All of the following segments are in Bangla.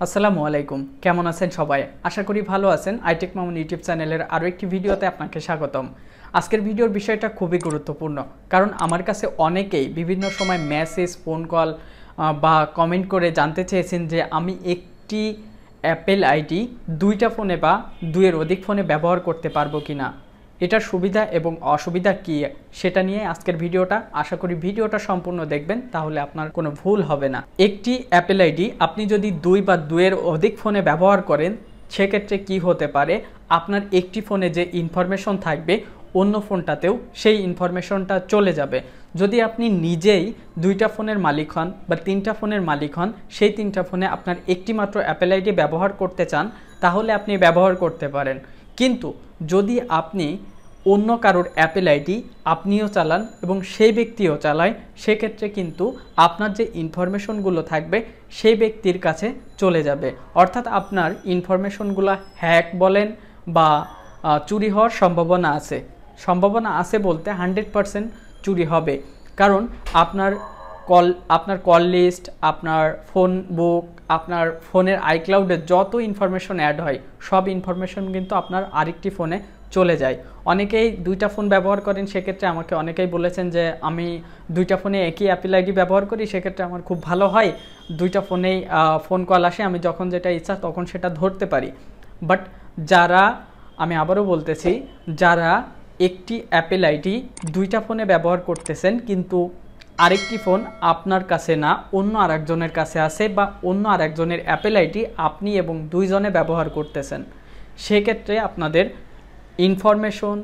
আসসালামু আলাইকুম, কেমন আছেন সবাই? আশা করি ভালো আছেন। iTechMamun ইউটিউব চ্যানেলের আরও একটি ভিডিওতে আপনাকে স্বাগতম। আজকের ভিডিওর বিষয়টা খুবই গুরুত্বপূর্ণ, কারণ আমার কাছে অনেকেই বিভিন্ন সময় মেসেজ, ফোন কল বা কমেন্ট করে জানতে চেয়েছেন যে আমি একটি অ্যাপেল আইডি দুইটা ফোনে বা দুইয়ের অধিক ফোনে ব্যবহার করতে পারবো কিনা, এটার সুবিধা এবং অসুবিধা কী সেটা নিয়ে আজকের ভিডিওটা। আশা করি ভিডিওটা সম্পূর্ণ দেখবেন, তাহলে আপনার কোনো ভুল হবে না। একটি অ্যাপেল আইডি আপনি যদি দুই বা দুইয়ের অধিক ফোনে ব্যবহার করেন, সেক্ষেত্রে কি হতে পারে, আপনার একটি ফোনে যে ইনফরমেশন থাকবে অন্য ফোনটাতেও সেই ইনফরমেশনটা চলে যাবে। যদি আপনি নিজেই দুইটা ফোনের মালিক হন বা তিনটা ফোনের মালিক হন, সেই তিনটা ফোনে আপনার একটি মাত্র অ্যাপেল আইডি ব্যবহার করতে চান, তাহলে আপনি ব্যবহার করতে পারেন। কিন্তু যদি আপনি অন্য কারোর অ্যাপেল আইডি আপনিও চালান এবং সেই ব্যক্তিও চালায়, সেক্ষেত্রে কিন্তু আপনার যে ইনফরমেশনগুলো থাকবে সেই ব্যক্তির কাছে চলে যাবে। অর্থাৎ আপনার ইনফরমেশনগুলো হ্যাক বলেন বা চুরি হওয়ার সম্ভাবনা আছে বলতে 100% চুরি হবে। কারণ আপনার কল লিস্ট, আপনার ফোন বুক, আপনার ফোনের আইক্লাউডে যত ইনফরমেশন অ্যাড হয় সব ইনফরমেশন কিন্তু আপনার আরেকটি ফোনে চলে যায়। অনেকেই দুইটা ফোন ব্যবহার করেন, সেক্ষেত্রে আমাকে অনেকেই বলেছেন যে আমি দুইটা ফোনে একই অ্যাপেল আইডি ব্যবহার করি, সেক্ষেত্রে আমার খুব ভালো হয়, দুইটা ফোনেই ফোন কল আসে, আমি যখন যেটা ইচ্ছা তখন সেটা ধরতে পারি। বাট আমি আবারও বলতেছি, যারা একটি অ্যাপেল আইডি দুইটা ফোনে ব্যবহার করতেছেন কিন্তু আরেকটি ফোন আপনার কাছে না, অন্য আরেকজনের কাছে আছে, বা অন্য আরেকজনের অ্যাপেল আইডি আপনি এবং দুইজনে ব্যবহার করতেছেন, সেক্ষেত্রে আপনাদের ইনফরমেশন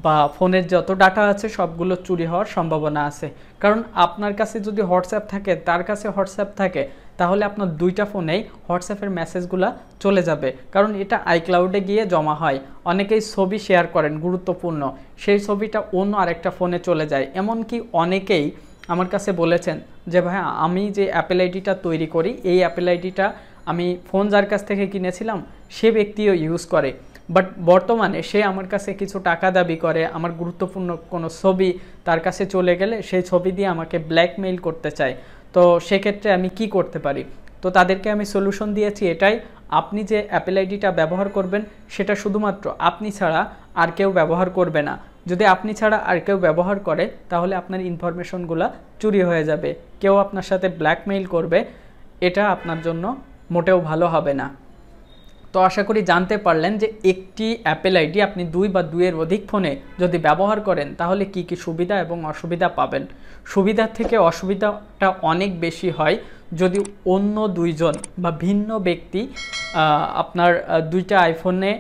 বা ফোনের যত ডাটা আছে সবগুলো চুরি হওয়ার সম্ভাবনা আছে। কারণ আপনার কাছে যদি হোয়াটসঅ্যাপ থাকে, তার কাছে হোয়াটসঅ্যাপ থাকে, তাহলে আপনার দুইটা ফোনেই হোয়াটসঅ্যাপের মেসেজগুলো চলে যাবে, কারণ এটা আইক্লাউডে গিয়ে জমা হয়। অনেকেই ছবি শেয়ার করেন গুরুত্বপূর্ণ, সেই ছবিটা অন্য আরেকটা ফোনে চলে যায়। এমনকি অনেকেই আমার কাছে বলেছেন যে ভাই, আমি যে অ্যাপেল আইডিটা তৈরি করি, এই অ্যাপেল আইডিটা আমি ফোন যার কাছ থেকে কিনেছিলাম সে ব্যক্তিও ইউজ করে, বাট বর্তমানে সে আমার কাছে কিছু টাকা দাবি করে, আমার গুরুত্বপূর্ণ কোনো ছবি তার কাছে চলে গেলে সেই ছবি দিয়ে আমাকে ব্ল্যাকমেইল করতে চায়। তো সেক্ষেত্রে আমি কি করতে পারি? তো তাদেরকে আমি সলিউশন দিয়েছি এটাই, আপনি যে অ্যাপেল আইডিটা ব্যবহার করবেন সেটা শুধুমাত্র আপনি ছাড়া আর কেউ ব্যবহার করবে না। যদি আপনি ছাড়া আর কেউ ব্যবহার করে, তাহলে আপনার ইনফরমেশনগুলো চুরি হয়ে যাবে, কেউ আপনার সাথে ব্ল্যাকমেইল করবে, এটা আপনার জন্য মোটেও ভালো হবে না। তো আশা করি জানতে পারলেন যে একটি অ্যাপেল আইডি আপনি দুই বা দুইয়ের অধিক ফোনে যদি ব্যবহার করেন, তাহলে কি কি সুবিধা এবং অসুবিধা পাবেন। সুবিধার থেকে অসুবিধাটা অনেক বেশি হয় যদি অন্য দুইজন বা ভিন্ন ব্যক্তি আপনার দুইটা আইফোনে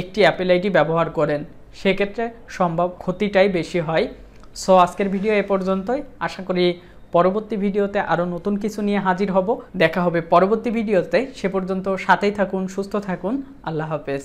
একটি অ্যাপেল আইডি ব্যবহার করেন, সেক্ষেত্রে সম্ভব ক্ষতিটাই বেশি হয়। সো আজকের ভিডিও এ পর্যন্তই। আশা করি পরবর্তী ভিডিওতে আরও নতুন কিছু নিয়ে হাজির হব। দেখা হবে পরবর্তী ভিডিওতে, সে পর্যন্ত সাথেই থাকুন, সুস্থ থাকুন, আল্লাহ হাফেজ।